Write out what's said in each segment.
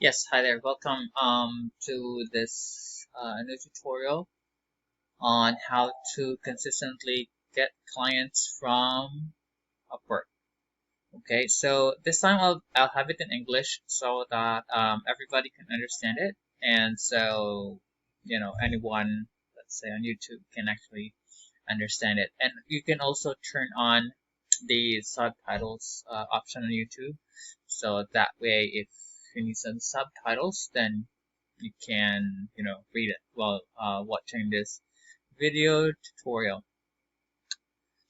Yes, hi there. Welcome to this new tutorial on how to consistently get clients from Upwork. Okay, so this time I'll have it in English so that everybody can understand it, and so anyone, let's say on YouTube, can actually understand it. And you can also turn on the subtitles option on YouTube, so that way if you need some subtitles, then you can read it while watching this video tutorial.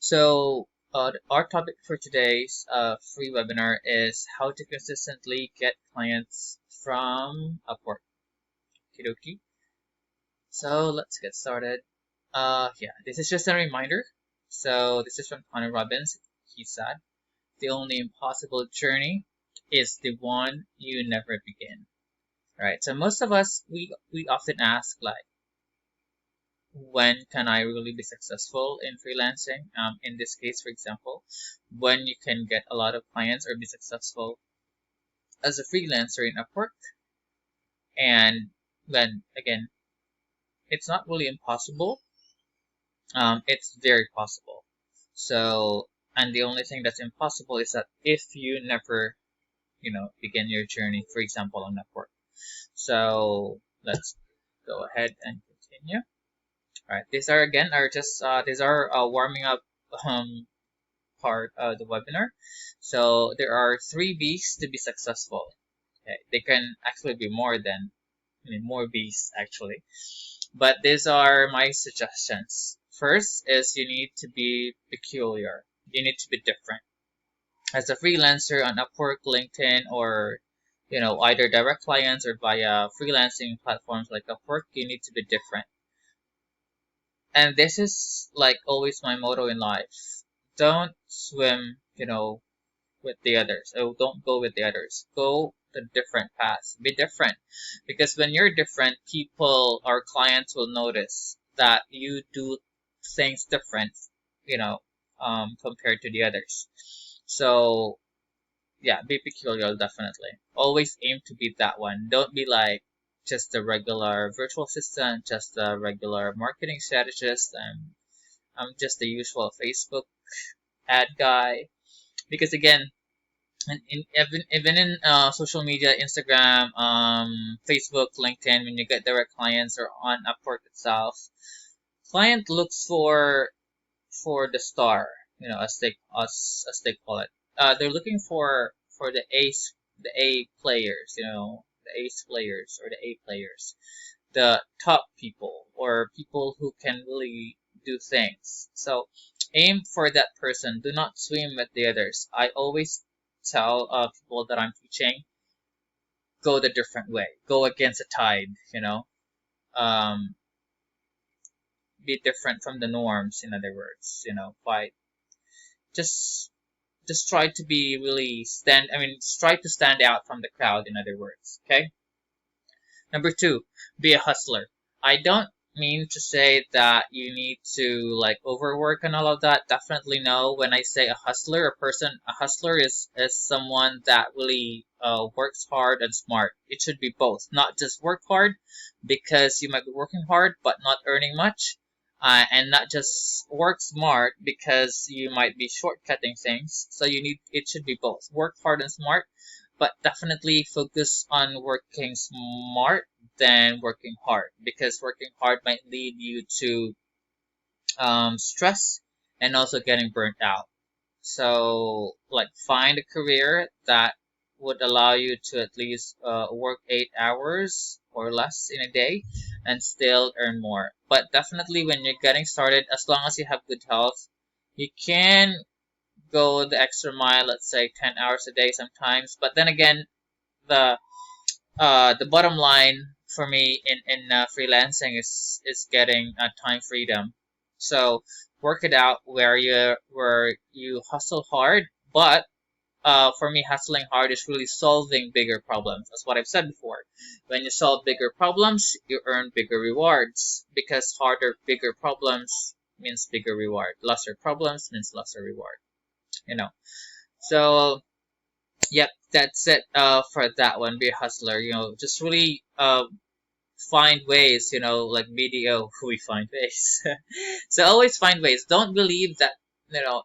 So our topic for today's free webinar is how to consistently get clients from Upwork. Okie. So let's get started. Yeah, this is just a reminder. So this is from Tony Robbins. He said, "The only impossible journey is the one you never begin." Right. So most of us, we often ask like, when can I really be successful in freelancing? In this case, for example, when you can get a lot of clients or be successful as a freelancer in Upwork. And then again, it's not really impossible. It's very possible. So, and the only thing that's impossible is that if you never, begin your journey, for example, on Upwork. So let's go ahead and continue. All right, these are again are just these are warming up um, part of the webinar. So there are 3 B's to be successful. Okay, they can actually be more than, more B's actually. But these are my suggestions. First is you need to be peculiar. You need to be different. As a freelancer on Upwork, LinkedIn, or either direct clients or via freelancing platforms like Upwork, you need to be different. And this is like always my motto in life. Don't swim, with the others. Oh, don't go with the others. Go the different paths. Be different. Because when you're different, people or clients will notice that you do things different, compared to the others. So yeah, be peculiar, definitely. Always aim to be that one. Don't be like just a regular virtual assistant, just a regular marketing strategist. I'm just the usual Facebook ad guy. Because again, even in social media, Instagram, Facebook, LinkedIn, when you get direct clients or on Upwork itself, client looks for the star, as they call it. They're looking for the A players, the ace players or the A players, the top people or people who can really do things. So aim for that person. Do not swim with the others. I always tell people that I'm teaching, go the different way. Go against the tide, Um, be different from the norms, in other words, fight. Just just try to be really try to stand out from the crowd, in other words, okay? Number two, be a hustler. I don't mean to say that you need to like overwork and all of that. Definitely no. When I say a hustler is someone that really works hard and smart. It should be both, not just work hard because you might be working hard but not earning much, and not just work smart because you might be shortcutting things. So it should be both, work hard and smart, but definitely focus on working smart than working hard, because working hard might lead you to stress and also getting burnt out. So, like, find a career that would allow you to at least work 8 hours or less in a day and still earn more. But definitely, when you're getting started, as long as you have good health, you can go the extra mile, let's say 10 hours a day sometimes. But then again, the the bottom line for me in freelancing is getting time freedom. So work it out where you hustle hard, but for me, hustling hard is really solving bigger problems. That's what I've said before. When you solve bigger problems, you earn bigger rewards, because bigger problems means bigger reward. Lesser problems means lesser reward. You know. So Yep, that's it for that one. Be a hustler. Just really find ways. Like BDO, we find ways. So always find ways. Don't believe that you know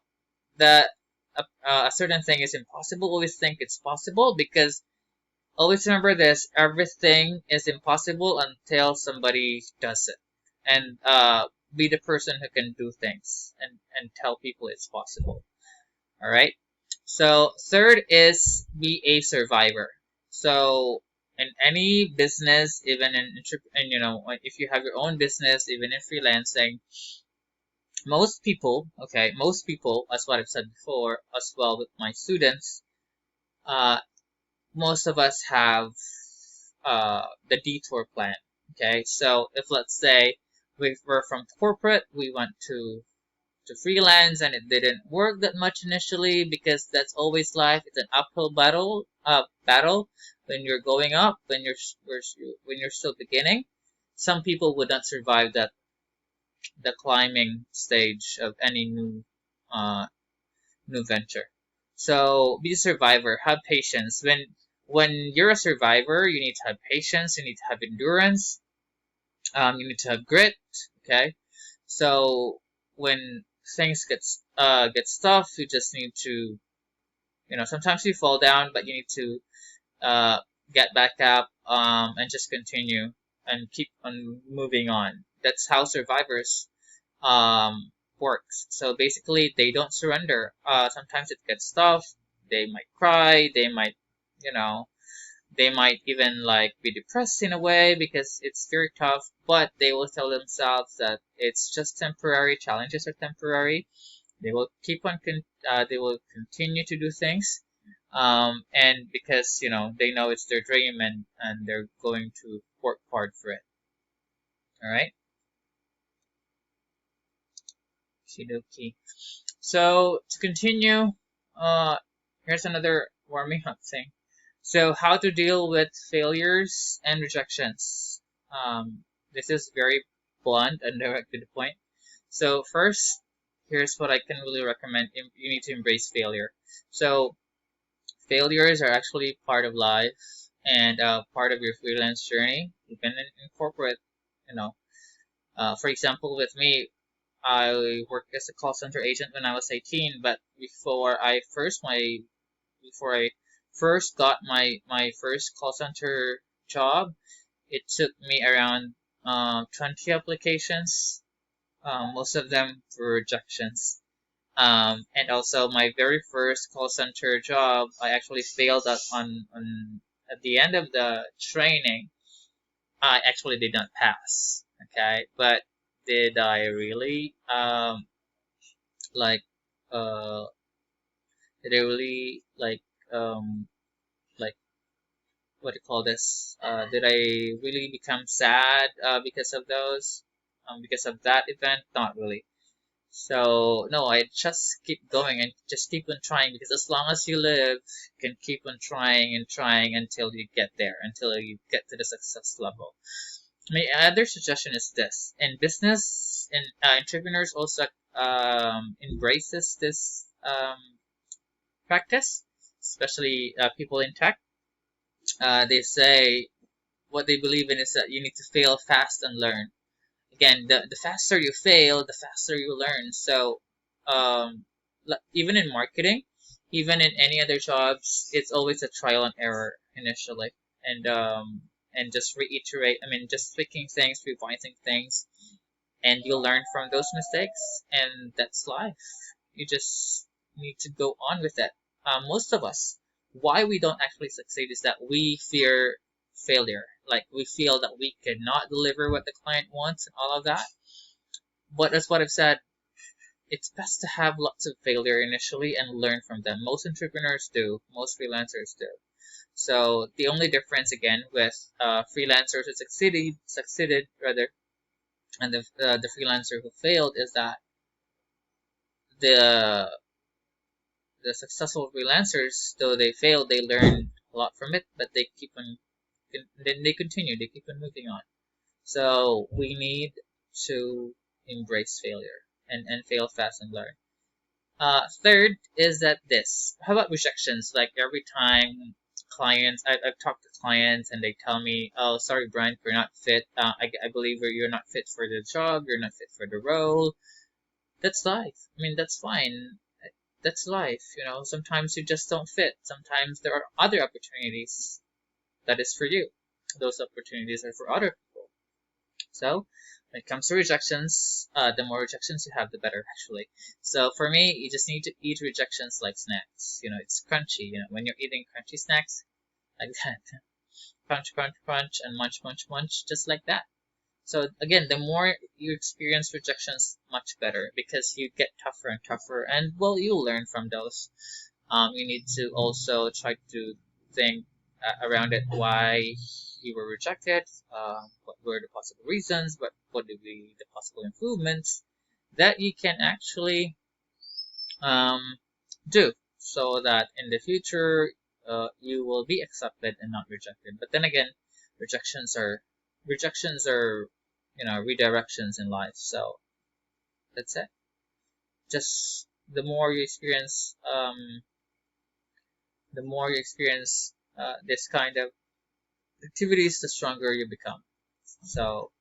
that a certain thing is impossible. Always think it's possible, because always remember this: everything is impossible until somebody does it, and be the person who can do things and tell people it's possible. All right. So third is be a survivor. So in any business, even and if you have your own business, even in freelancing, most people, as what I've said before, as well with my students, uh, most of us have the detour plan. Okay, so if let's say we're from corporate, we went to freelance and it didn't work that much initially, because that's always life. It's an uphill battle when you're going up, when you're still beginning. Some people would not survive that the climbing stage of any uh, new venture. So be a survivor. Have patience. When you're a survivor, you need to have patience. You need to have endurance. You need to have grit. Okay. So when things gets tough, you just need to, sometimes you fall down, but you need to uh, get back up, and just continue and keep on moving on. That's how survivors works. So basically, they don't surrender. Sometimes it gets tough. They might cry. You know, they might even like be depressed in a way because it's very tough. But they will tell themselves that it's just temporary. Challenges are temporary. They will they will continue to do things. And because they know it's their dream, and they're going to work hard for it. All right. Okie. So to continue, uh, here's another warming up thing. So how to deal with failures and rejections. This is very blunt and direct to the point. So first, here's what I can really recommend. You need to embrace failure. So failures are actually part of life, and part of your freelance journey. You can incorporate, you know, for example, with me, I worked as a call center agent when I was 18, but before I first got my first call center job, it took me around 20 applications. Most of them were rejections. And also my very first call center job, I actually failed on at the end of the training. I actually did not pass. Okay, but did I really like uh did I really like what do you call this? Did I really become sad because of those? Because of that event? Not really. So no, I just keep going and just keep on trying, because as long as you live, you can keep on trying and trying until you get there, until you get to the success level. My other suggestion is this: in business, and entrepreneurs also embraces this practice, especially people in tech. They say what they believe in is that you need to fail fast and learn. Again, the faster you fail, the faster you learn. So even in marketing, even in any other jobs, it's always a trial and error initially, and just reiterate. I mean, just tweaking things, revising things, and you learn from those mistakes, and that's life. You just need to go on with it. Most of us, why we don't actually succeed is that we fear failure. Like we feel that we cannot deliver what the client wants and all of that. But as what I've said, it's best to have lots of failure initially and learn from them. Most entrepreneurs do, most freelancers do. So the only difference again with freelancers who succeeded rather, and the freelancer who failed is that the the successful freelancers, though they failed, they learn a lot from it, but they keep on, then they continue, they keep on moving on. So we need to embrace failure and fail fast and learn. Third is that this. How about rejections? Like every time I've talked to clients and they tell me, "Oh, sorry, Brian, you're not fit. I believe you're not fit for the job. You're not fit for the role." That's life. I mean, that's fine. That's life. Sometimes you just don't fit. Sometimes there are other opportunities that is for you. Those opportunities are for other people. So when it comes to rejections, the more rejections you have, the better, actually. So for me, you just need to eat rejections like snacks. It's crunchy. When you're eating crunchy snacks like that, crunch, crunch, crunch, and munch, munch, munch, just like that. So again, the more you experience rejections, much better because you get tougher and tougher, and well, you'll learn from those. You need to also try to think around it why you were rejected, what were the possible reasons, what would be the possible improvements that you can actually um, do so that in the future you will be accepted and not rejected. But then again, rejections are rejections are redirections in life. So that's it. Just the more you experience this kind of activities, the stronger you become. So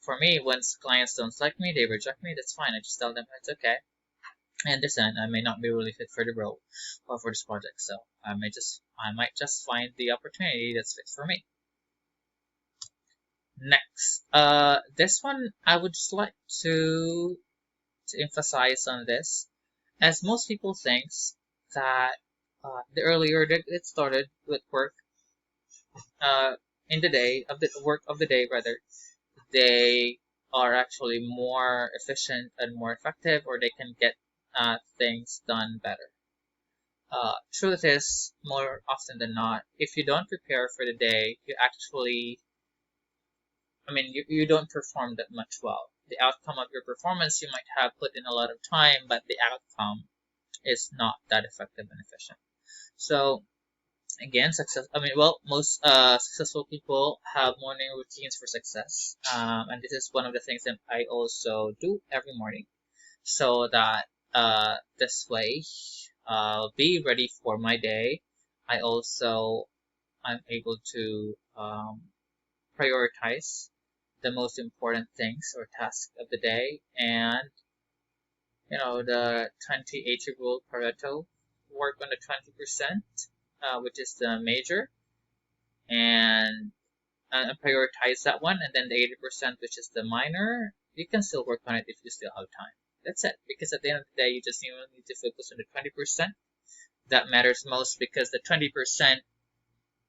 for me, once clients don't like me, they reject me, that's fine. I just tell them it's okay. I understand I may not be really fit for the role or for this project, so I might just find the opportunity that's fit for me. Next, this one I would just like to emphasize on this, as most people thinks that the earlier they get started with work uh, in the day of the work of the day rather, they are actually more efficient and more effective, or they can get things done better. Truth is, more often than not, if you don't prepare for the day, you actually, I mean, you don't perform that much well. The outcome of your performance, you might have put in a lot of time, but the outcome is not that effective and efficient. So again, success. I mean, well, most successful people have morning routines for success, and this is one of the things that I also do every morning, so that this way I'll be ready for my day. I'm able to prioritize the most important things or tasks of the day, and the 20-80 rule Pareto, work on the 20%, which is the major, and prioritize that one, and then the 80%, which is the minor, you can still work on it if you still have time. That's it, because at the end of the day, you just need to focus on the 20%. That matters most because the 20%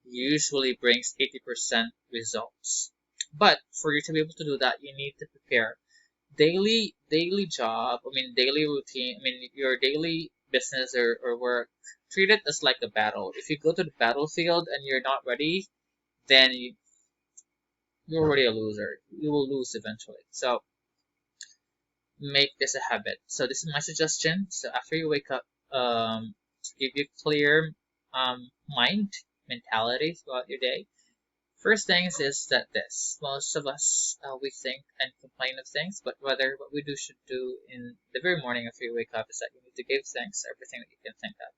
usually brings 80% results. But for you to be able to do that, you need to prepare daily job, I mean daily routine, I mean your daily business or work. Treat it as like a battle. If you go to the battlefield and you're not ready, then you're already a loser. You will lose eventually. So make this a habit. So this is my suggestion. So after you wake up, to give you clear mind, mentality throughout your day. First things is that this. Most of us, we think and complain of things, but rather what we should do in the very morning after you wake up is that you need to give thanks for everything that you can think of.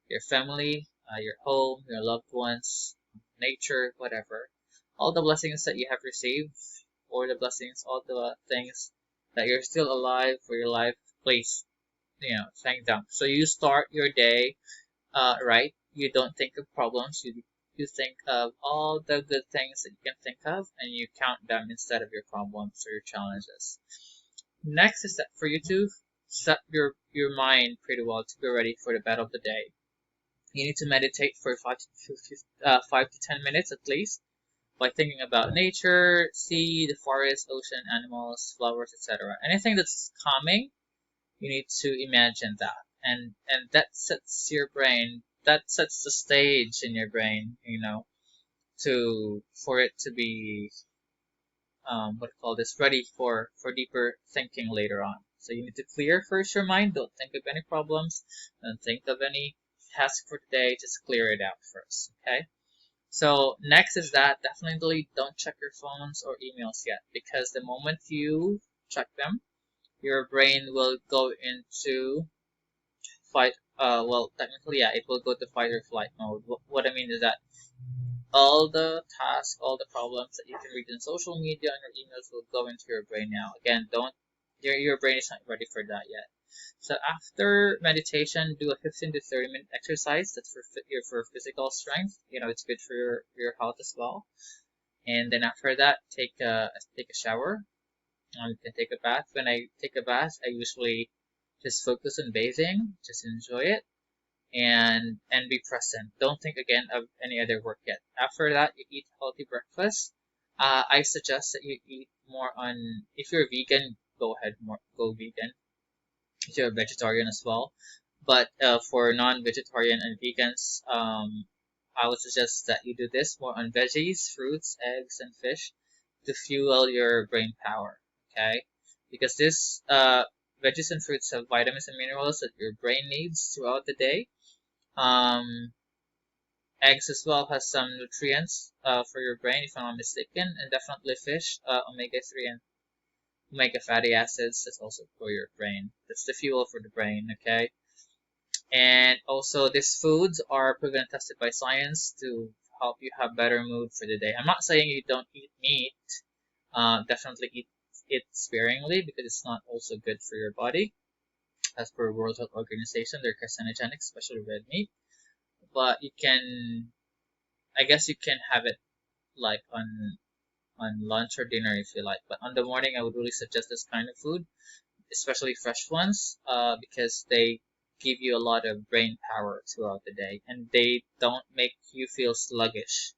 Your family, your home, your loved ones, nature, whatever. All the blessings that you have received, or the blessings, all the things that you're still alive for your life, please, thank them. So you start your day right? You don't think of problems. You think of all the good things that you can think of, and you count them instead of your problems or your challenges. Next is that for you to set your mind pretty well to be ready for the battle of the day. You need to meditate for 5 to 10 minutes at least by thinking about nature, sea, the forest, ocean, animals, flowers, etc. Anything that's calming, you need to imagine that, and that sets your brain, that sets the stage in your brain, to for it to be what do you call this, ready for deeper thinking later on. So you need to clear first your mind. Don't think of any problems, don't think of any task for today, just clear it out first. Okay, so next is that definitely don't check your phones or emails yet, because the moment you check them, your brain will go into fight. Well, technically, yeah, it will go to fight or flight mode. What I mean is that all the tasks, all the problems that you can read in social media and your emails will go into your brain now. Again, don't your brain is not ready for that yet. So after meditation, do a 15 to 30-minute exercise. That's for physical strength. You know, it's good for your health as well. And then after that, take a shower. You can take a bath. When I take a bath, I usually just focus on bathing, just enjoy it, and be present. Don't think again of any other work yet. After that, you eat healthy breakfast. I suggest that you eat more on. If you're vegan, go ahead, go vegan. If you're a vegetarian as well, but for non-vegetarian and vegans, I would suggest that you do this more on veggies, fruits, eggs, and fish to fuel your brain power. Okay, because this veggies and fruits have vitamins and minerals that your brain needs throughout the day. Um, Eggs as well has some nutrients for your brain, if I'm not mistaken, and definitely fish, omega-3 and omega fatty acids. That's also for your brain. That's the fuel for the brain, okay? And also, these foods are proven and tested by science to help you have better mood for the day. I'm not saying you don't eat meat. Definitely eat it sparingly because it's not also good for your body. As per World Health Organization, they're carcinogenic, especially red meat. But you can, I guess you can have it like on lunch or dinner if you like. But on the morning, I would really suggest this kind of food, especially fresh ones, because they give you a lot of brain power throughout the day, and they don't make you feel sluggish.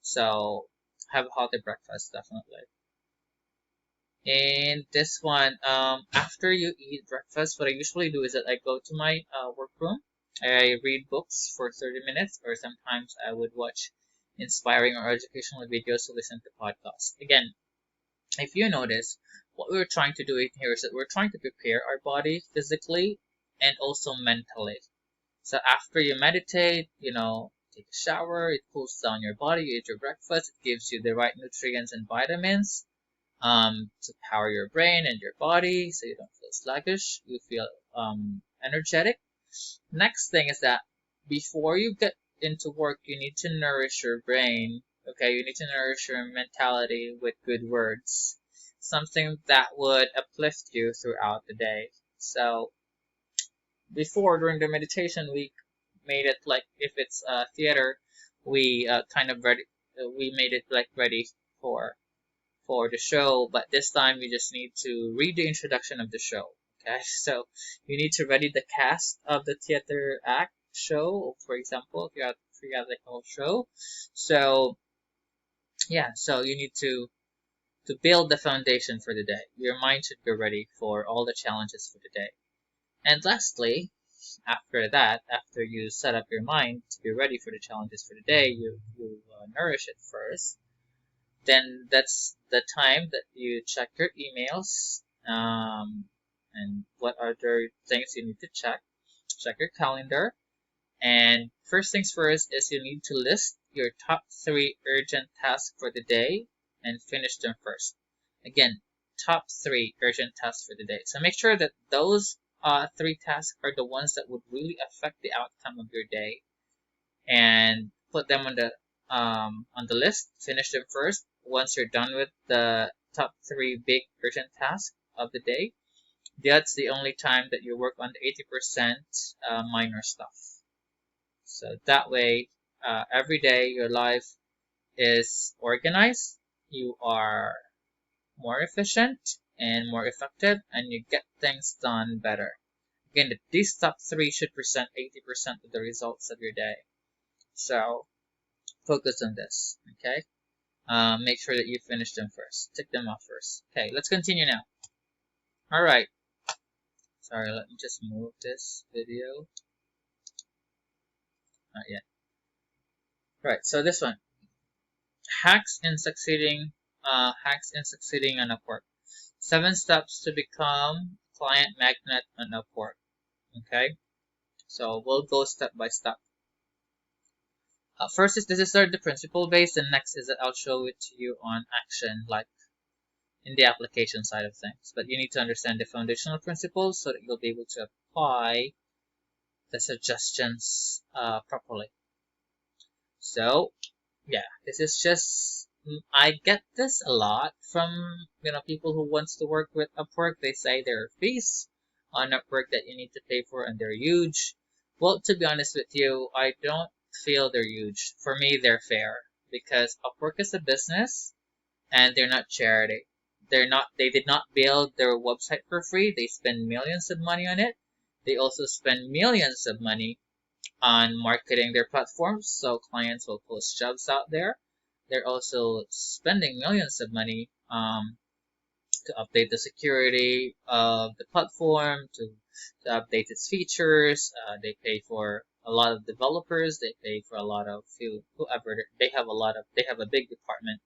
So have a healthy breakfast, definitely. And this one, after you eat breakfast, what I usually do is that I go to my workroom. I read books for 30 minutes, or sometimes I would watch inspiring or educational videos or listen to podcasts. Again, if you notice, what we're trying to do in here is that we're trying to prepare our body physically and also mentally. So after you meditate, take a shower, it cools down your body, you eat your breakfast, it gives you the right nutrients and vitamins to power your brain and your body so you don't feel sluggish, you feel energetic. Next thing is that before you get into work, you need to nourish your brain. Okay, you need to nourish your mentality with good words, something that would uplift you throughout the day. So before, during the meditation, we made it like if it's theater, we kind of ready, we made it like ready for the show, but this time you just need to read the introduction of the show. Okay, so you need to ready the cast of the theater act show, for example, if you have a theatrical show. So yeah, so you need to build the foundation for the day. Your mind should be ready for all the challenges for the day. And lastly, after that, after you set up your mind to be ready for the challenges for the day, you nourish it first. Then that's the time that you check your emails, and what other things you need to check. Check your calendar. And first things first is you need to list your top 3 urgent tasks for the day and finish them first. Again, top 3 urgent tasks for the day. So make sure that those 3 tasks are the ones that would really affect the outcome of your day, and put them on the list. Finish them first. Once you're done with the top 3 big urgent tasks of the day, that's the only time that you work on the 80% minor stuff. So that way, every day your life is organized, you are more efficient and more effective, and you get things done better. Again, these top 3 should present 80% of the results of your day. So focus on this, okay? Make sure that you finish them first. Tick them off first. Okay, let's continue now. Alright. Sorry, let me just move this video. Not yet. Right, so this one. Hacks in succeeding on Upwork. 7 steps to become client magnet on Upwork. Okay? So we'll go step by step. First is this is the principle base, and next is that I'll show it to you on action, like in the application side of things. But you need to understand the foundational principles so that you'll be able to apply the suggestions properly. So yeah, this is just I get this a lot from people who wants to work with Upwork. They say there are fees on Upwork that you need to pay for, and they're huge. Well, to be honest with you, I don't feel they're huge. For me, they're fair because Upwork is a business and they're not charity. They did not build their website for free. They spend millions of money on it. They also spend millions of money on marketing their platforms, so clients will post jobs out there. They're also spending millions of money to update the security of the platform, to update its features. They pay for a lot of developers. They pay for a lot of whoever. They have a big department.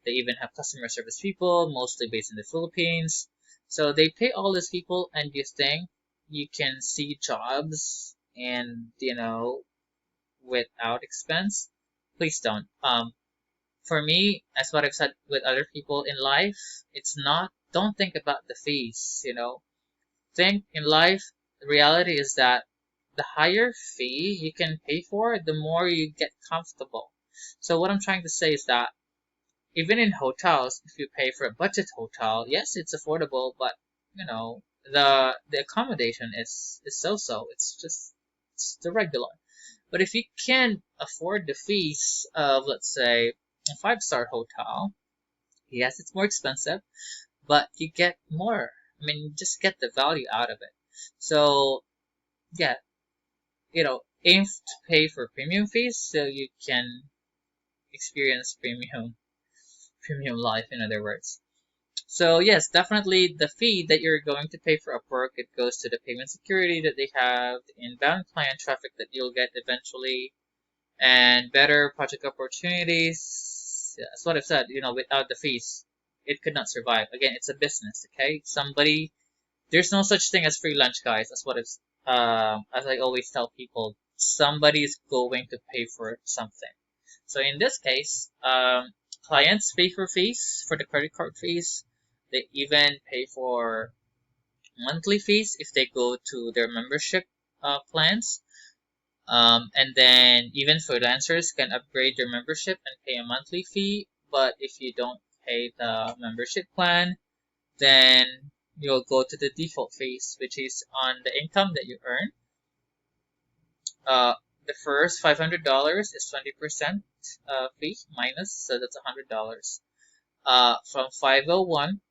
They even have customer service people, mostly based in the Philippines. So they pay all these people, and you think you can see jobs and without expense? Please don't. For me, as what I've said with other people in life, it's not. Don't think about the fees. Think in life. The reality is that the higher fee you can pay for, the more you get comfortable. So what I'm trying to say is that even in hotels, if you pay for a budget hotel, yes, it's affordable, but the accommodation is so. It's the regular. But if you can afford the fees of, let's say, a five-star hotel, yes, it's more expensive, but you get more. I mean, you just get the value out of it. So yeah, aim to pay for premium fees so you can experience premium life, in other words. So yes, definitely the fee that you're going to pay for Upwork, it goes to the payment security that they have, the inbound client traffic that you'll get eventually, and better project opportunities. Yeah, that's what I've said. Without the fees, it could not survive. Again, it's a business. Okay, there's no such thing as free lunch, guys. That's what it's. As I always tell people, somebody's going to pay for something. So in this case, clients pay for fees for the credit card fees. They even pay for monthly fees if they go to their membership plans. And then even freelancers can upgrade their membership and pay a monthly fee. But if you don't pay the membership plan, then you'll go to the default fees, which is on the income that you earn. Uh, the first $500 is 20% fee minus, so that's $100. From 501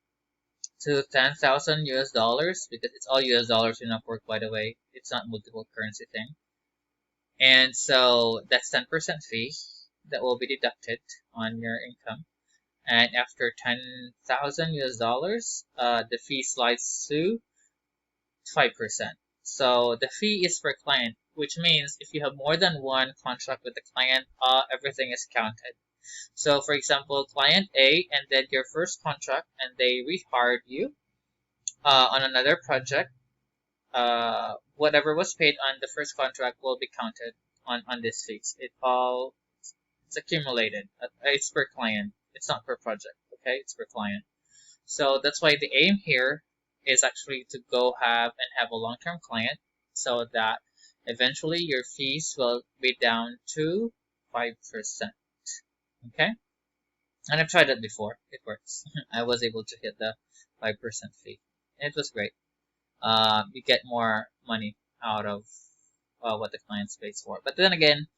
to 10,000 US dollars, because it's all US dollars in Upwork, by the way. It's not multiple currency thing. And so that's 10% fee that will be deducted on your income. And after 10,000 US dollars, the fee slides to 5%. So the fee is per client, which means if you have more than one contract with the client, everything is counted. So for example, client A ended your first contract and they rehired you on another project. Whatever was paid on the first contract will be counted on this fees. It's accumulated. It's per client. It's not per project. Okay, it's per client. So that's why the aim here is actually to go have a long-term client so that eventually your fees will be down to 5%. Okay? And I've tried that before. It works. I was able to hit the 5% fee. And it was great. You get more money out of what the client pays for. But then again,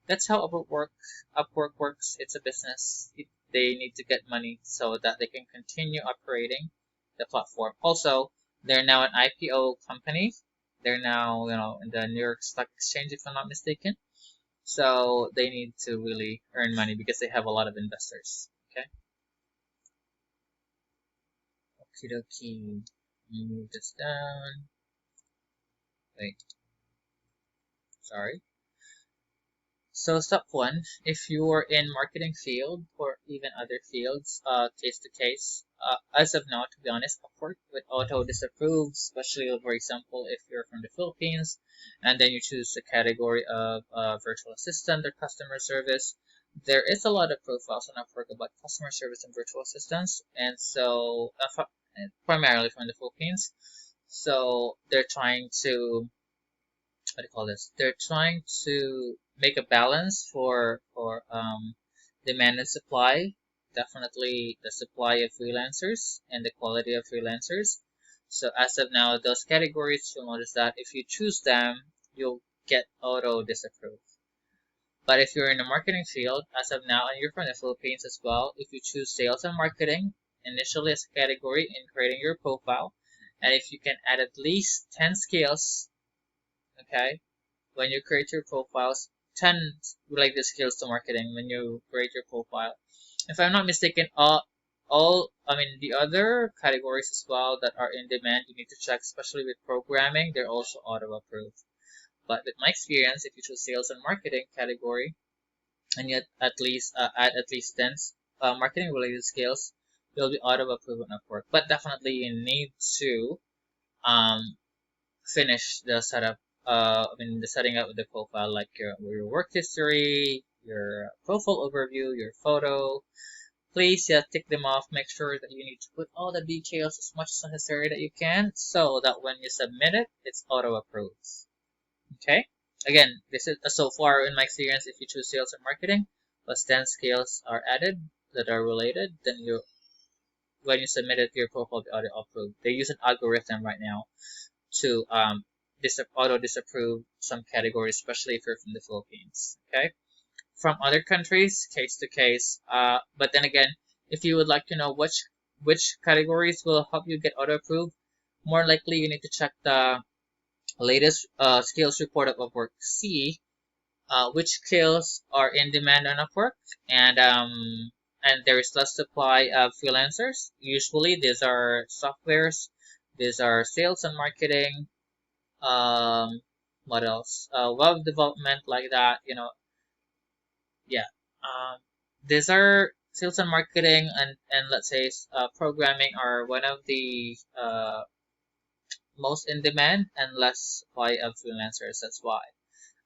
that's how Upwork works. It's a business. They need to get money so that they can continue operating the platform. Also, they're now an IPO company. They're now, in the New York Stock Exchange, if I'm not mistaken. So they need to really earn money because they have a lot of investors. Okay. Okie dokie. Move this down. Wait. Sorry. So step one, if you are in marketing field or even other fields, case to case, as of now, to be honest, Upwork with auto disapprove, especially for example, if you're from the Philippines, and then you choose the category of virtual assistant or customer service. There is a lot of profiles on Upwork about customer service and virtual assistants, and so primarily from the Philippines. So they're trying to what do you call this? They're trying to make a balance for demand and supply. Definitely the supply of freelancers and the quality of freelancers. So as of now, those categories, you'll notice that if you choose them, you'll get auto disapproved. But if you're in the marketing field, as of now, and you're from the Philippines as well, if you choose sales and marketing initially as a category in creating your profile, and if you can add at least 10 skills, okay, when you create your profiles, 10 related skills to marketing when you create your profile. If I'm not mistaken, the other categories as well that are in demand, you need to check, especially with programming, they're also auto approved. But with my experience, if you choose sales and marketing category, and yet at least add at least 10 marketing related skills, you'll be auto approved on Upwork. But definitely you need to um, finish the setup. The setting up of the profile, like your work history, your profile overview, your photo. Please, yeah, tick them off. Make sure that you need to put all the details as much as necessary that you can, so that when you submit it, it's auto approved. Okay. Again, this is so far in my experience. If you choose sales and marketing, plus 10 skills are added that are related, then when you submit it, your profile will be auto approved. They use an algorithm right now to auto disapprove some categories, especially if you're from the Philippines. Okay, from other countries, case to case. But then again, if you would like to know which categories will help you get auto approved, more likely you need to check the latest skills report of Upwork. See which skills are in demand on Upwork, and there is less supply of freelancers. Usually, these are softwares, these are sales and marketing. What else? Web development, like that. Yeah. These are sales and marketing, and let's say programming are one of the most in demand and less supply of freelancers. That's why,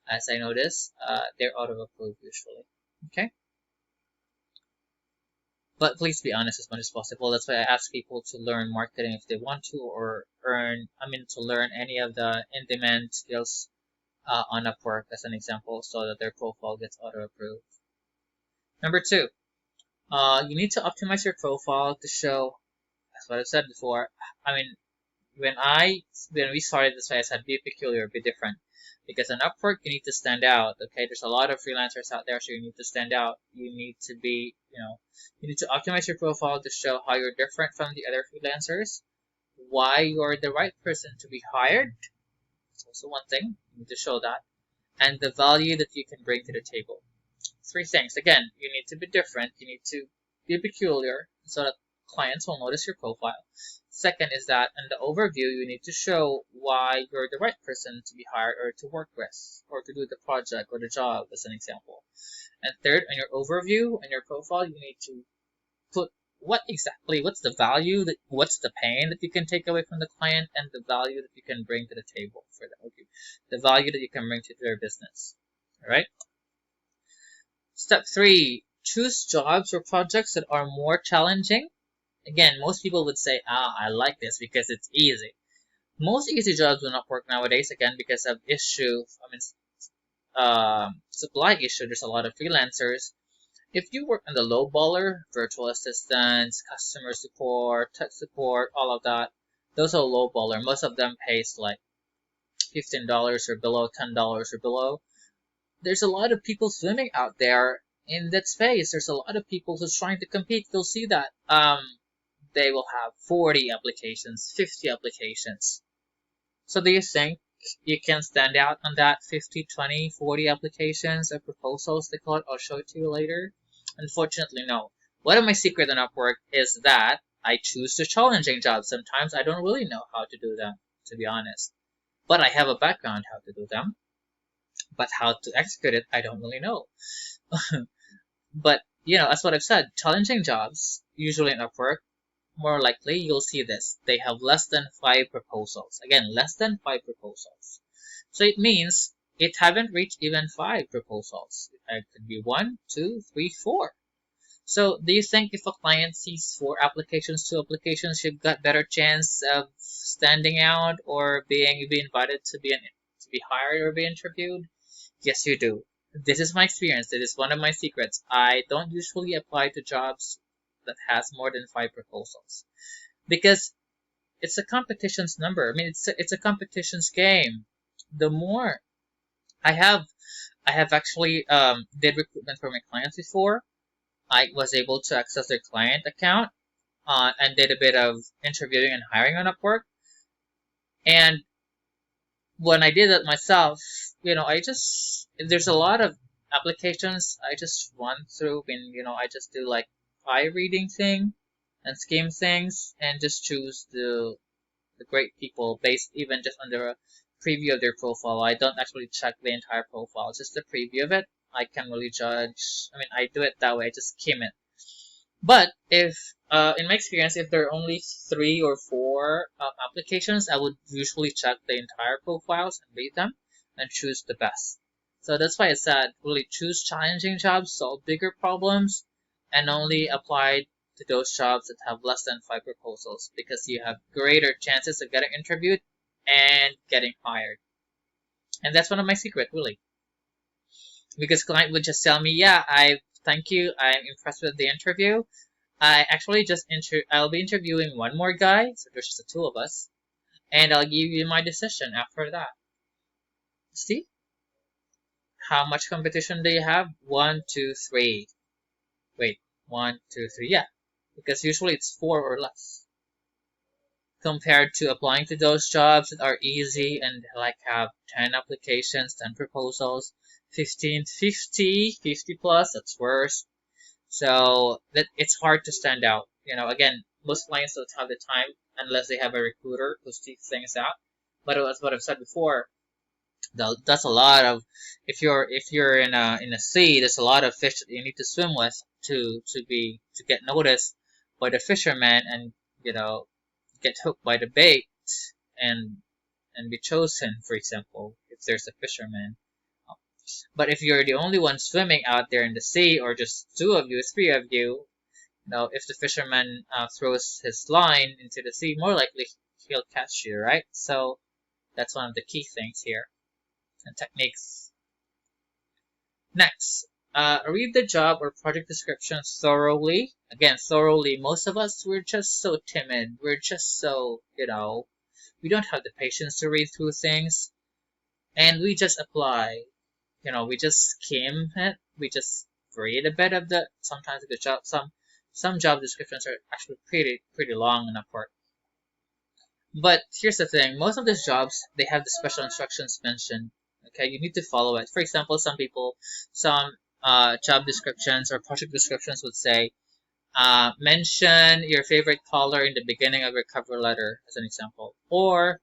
as I notice, they're auto approved usually. Okay. But please be honest as much as possible. That's why I ask people to learn marketing if they want to, or to learn any of the in-demand skills on Upwork as an example, so that their profile gets auto-approved. Number two, you need to optimize your profile to show, that's what I've said before. I mean, when we started this way, I said be peculiar, be different. Because on Upwork, you need to stand out. Okay, there's a lot of freelancers out there, so you need to stand out. You need to be, you need to optimize your profile to show how you're different from the other freelancers, why you're the right person to be hired. It's also one thing. You need to show that, and the value that you can bring to the table. Three things. Again, you need to be different. You need to be peculiar so that clients will notice your profile. Second is that in the overview, you need to show why you're the right person to be hired or to work with or to do the project or the job, as an example. And third, on your overview and your profile, you need to put what's the value, what's the pain that you can take away from the client, and the value that you can bring to the table for them. Okay. The value that you can bring to their business. All right. Step 3, choose jobs or projects that are more challenging. Again, most people would say, I like this because it's easy. Most easy jobs will not work nowadays, again, because of supply issue. There's a lot of freelancers. If you work on the low baller, virtual assistants, customer support, tech support, all of that, those are low baller. Most of them pays like $15 or below, $10 or below. There's a lot of people swimming out there in that space. There's a lot of people who's trying to compete. You'll see that. They will have 40 applications, 50 applications. So do you think you can stand out on that 50, 20, 40 applications or proposals, they call it? I'll show it to you later. Unfortunately, no. One of my secrets on Upwork is that I choose the challenging jobs. Sometimes I don't really know how to do them, to be honest. But I have a background how to do them. But how to execute it, I don't really know. But, that's what I've said. Challenging jobs, usually in Upwork, more likely you'll see this. They have less than 5 proposals. Again, less than 5 proposals. So it means it haven't reached even 5 proposals. It could be 1, 2, 3, 4. So do you think if a client sees 4 applications, 2 applications, you've got better chance of standing out or being invited to be be hired or be interviewed? Yes, you do. This is my experience. It is one of my secrets. I don't usually apply to jobs that has more than 5 proposals because it's a competition's number. I mean, it's a competition's game. The more I have, I have actually did recruitment for my clients before. I was able to access their client account and did a bit of interviewing and hiring on Upwork. And when I did it myself, I just there's a lot of applications. I just run through and I just do like eye reading thing and skim things and just choose the great people based even just on the preview of their profile. I don't actually check the entire profile, just the preview of it. I can really judge. I mean, I do it that way. I just skim it. But if, in my experience, if there are only 3 or 4 applications, I would usually check the entire profiles and read them and choose the best. So that's why I said really choose challenging jobs, solve bigger problems, and only apply to those jobs that have less than 5 proposals because you have greater chances of getting interviewed and getting hired. And that's one of my secrets, really. Because client would just tell me, yeah, thank you, I'm impressed with the interview. I actually I'll be interviewing one more guy, so there's just the 2 of us, and I'll give you my decision after that. See? How much competition do you have? 1, 2, 3. Wait, 1, 2, 3. Yeah, because usually it's 4 or less. Compared to applying to those jobs that are easy and like have 10 applications, 10 proposals, 15, 50 plus, that's worse. So that it's hard to stand out. Again, most clients don't have the time unless they have a recruiter who seeks things out. But as what I've said before, that's a lot of if you're in a sea, there's a lot of fish that you need to swim with to get noticed by the fishermen and get hooked by the bait and be chosen, for example, if there's a fisherman. But if you're the only one swimming out there in the sea, or just 2 of you, 3 of you, if the fisherman throws his line into the sea, more likely he'll catch you, right? So that's one of the key things here and techniques. Next, read the job or project description thoroughly. Again, thoroughly. Most of us, we're just so timid. We're just so, we don't have the patience to read through things, and we just apply. We just skim it. We just read a bit of sometimes the job. Some job descriptions are actually pretty long in Upwork. But here's the thing: most of these jobs they have the special instructions mentioned. Okay, you need to follow it. For example, some job descriptions or project descriptions would say, mention your favorite color in the beginning of your cover letter, as an example, or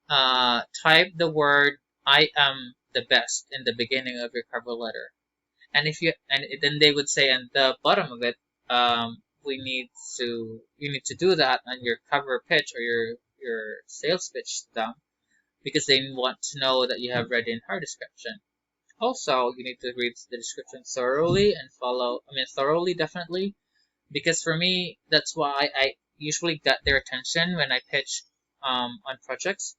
type the word "I am the best" in the beginning of your cover letter. And then they would say at the bottom of it, you need to do that on your cover pitch or your sales pitch to them because they want to know that you have read the entire description. Also, you need to read the description thoroughly and follow. I mean, thoroughly definitely, because for me, that's why I usually get their attention when I pitch on projects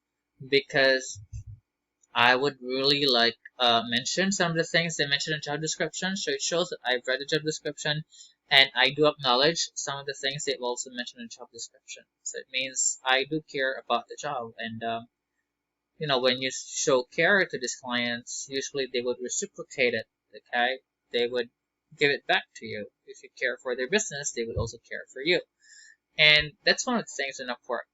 because I would really like mention some of the things they mentioned in job description. So it shows that I've read the job description and I do acknowledge some of the things they've also mentioned in job description. So it means I do care about the job. And, when you show care to these clients, usually they would reciprocate it. Okay. They would give it back to you. If you care for their business, they would also care for you. And that's one of the things in Upwork.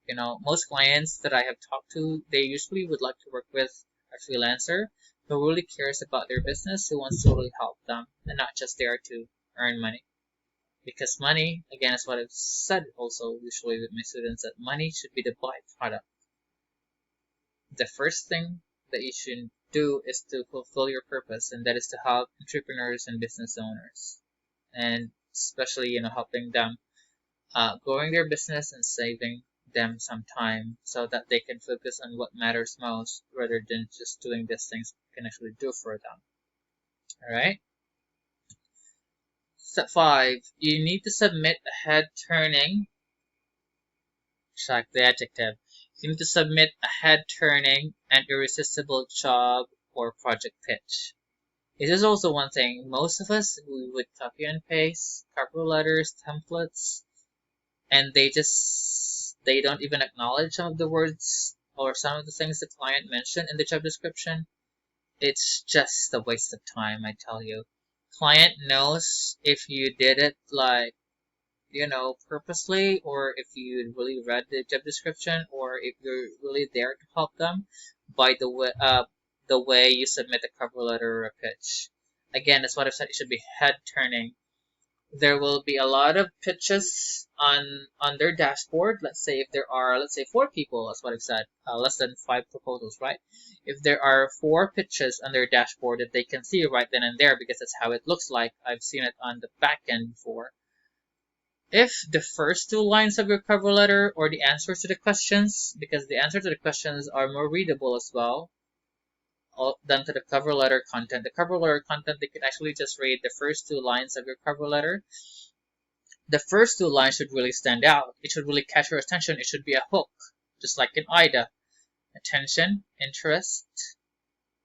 Most clients that I have talked to, they usually would like to work with a freelancer who really cares about their business, who wants to really help them, and not just there to earn money. Because money, again, is what I've said also usually with my students, that money should be the byproduct. The first thing that you should do is to fulfill your purpose, and that is to help entrepreneurs and business owners, and especially helping them growing their business and saving them some time so that they can focus on what matters most rather than just doing these things can actually do for them. All right. Step 5, you need to submit a head turning. Check the adjective. You need to submit a head turning and irresistible job or project pitch. This is also one thing. Most of us, we would copy and paste cover letters, templates, and they don't even acknowledge some of the words or some of the things the client mentioned in the job description. It's just a waste of time, I tell you. Client knows if you did it like, purposely, or if you really read the job description, or if you're really there to help them by the way you submit a cover letter or a pitch. Again, that's what I've said. It should be head turning. There will be a lot of pitches on their dashboard. Let's say if there are, let's say, 4 people, that's what I've said, less than 5 proposals, right? If there are 4 pitches on their dashboard that they can see right then and there, because that's how it looks like. I've seen it on the back end before. If the first 2 lines of your cover letter or the answers to the questions, because the answers to the questions are more readable as well than to the cover letter content. The cover letter content, they can actually just read the first 2 lines of your cover letter. The first 2 lines should really stand out. It should really catch your attention. It should be a hook, just like in IDA. Attention, interest,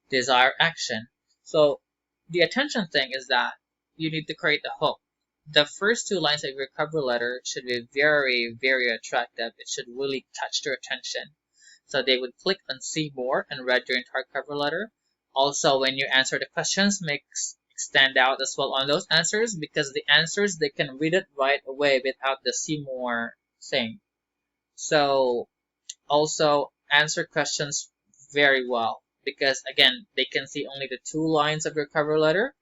desire, action. So the attention thing is that you need to create the hook. The first 2 lines of your cover letter should be very, very attractive. It should really catch their attention. So they would click on see more and read your entire cover letter. Also, when you answer the questions, make stand out as well on those answers, because the answers, they can read it right away without the see more thing. So also answer questions very well, because again, they can see only the 2 lines of your cover letter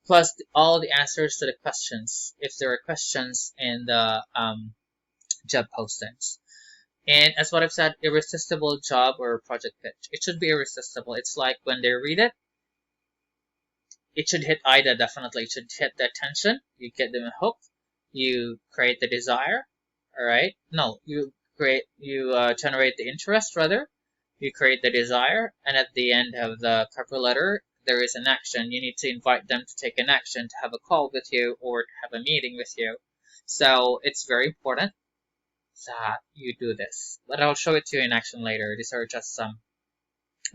plus all the answers to the questions if there are questions in the job postings. And as what I've said, irresistible job or project pitch. It should be irresistible. It's like when they read it, it should hit IDA definitely. It should hit the attention. You get them a hook. You create the desire. All right. No, you generate the interest rather. You create the desire, and at the end of the cover letter, there is an action. You need to invite them to take an action, to have a call with you or to have a meeting with you. So it's very important that you do this. But I'll show it to you in action later. These are just some,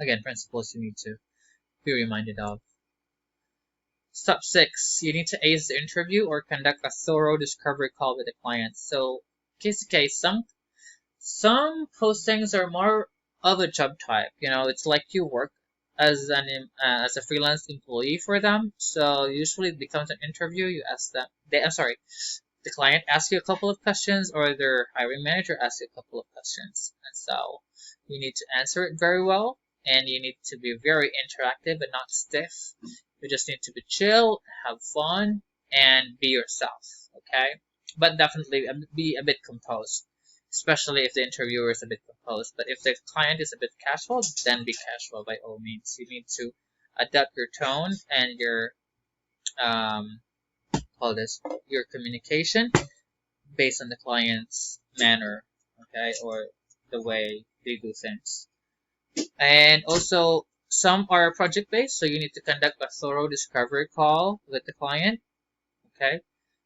again, principles you need to be reminded of. Step 6, you need to ace the interview or conduct a thorough discovery call with the client. So case to case, some postings are more of a job type. It's like you work as a freelance employee for them. So usually it becomes an interview. You ask them. The client asks you a couple of questions, or their hiring manager asks you a couple of questions, and so you need to answer it very well, and you need to be very interactive and not stiff. You just need to be chill, have fun, and be yourself. Okay, but definitely be a bit composed, especially if the interviewer is a bit composed. But if the client is a bit casual, then be casual by all means. You need to adapt your tone and your your communication based on the client's manner, okay, or the way they do things. And also, some are project based, so you need to conduct a thorough discovery call with the client, okay.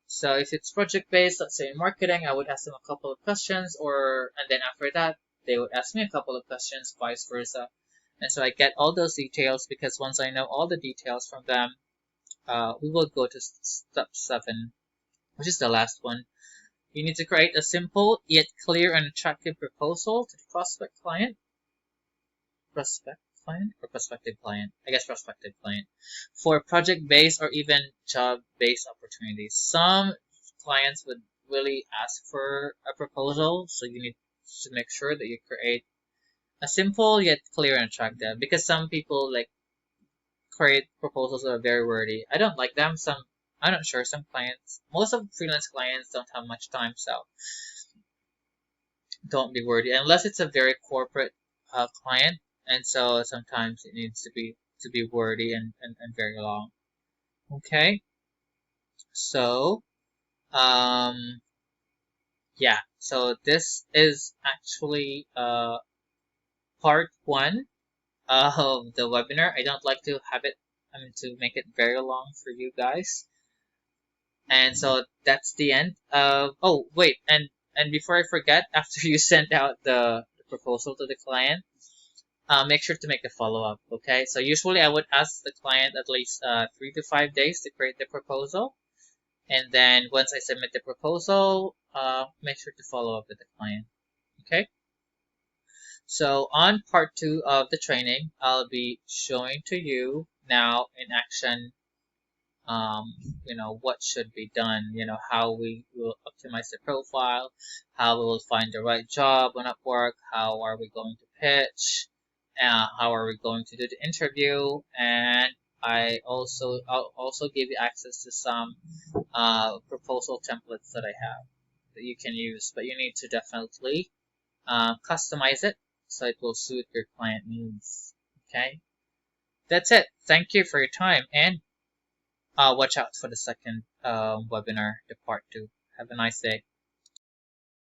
So if it's project based, let's say in marketing, I would ask them a couple of questions, and then after that, they would ask me a couple of questions, vice versa. And so I get all those details, because once I know all the details from them, we will go to step 7, which is the last one. You need to create a simple yet clear and attractive proposal to the prospective client, I guess prospective client, for project-based or even job-based opportunities. Some clients would really ask for a proposal, so you need to make sure that you create a simple yet clear and attractive, because some people create proposals that are very wordy. I don't like them. I'm not sure. Some clients, most of freelance clients don't have much time, so don't be wordy unless it's a very corporate client, and so sometimes it needs to be wordy and very long. Okay, so yeah. So this is actually part 1 of the webinar. I don't like to have it, to make it very long for you guys. And so that's the end of, oh, wait, and before I forget, after you send out the proposal to the client, make sure to make a follow-up. Okay, so usually I would ask the client at least 3 to 5 days to create the proposal, and then once I submit the proposal, make sure to follow up with the client. Okay, so on part 2 of the training, I'll be showing to you now in action, what should be done, how we will optimize the profile, how we will find the right job on Upwork, how are we going to pitch, how are we going to do the interview, and I'll also give you access to some proposal templates that I have that you can use, but you need to definitely customize it so it will suit your client needs. Okay, that's it. Thank you for your time, and watch out for the second webinar, the part 2. Have a nice day.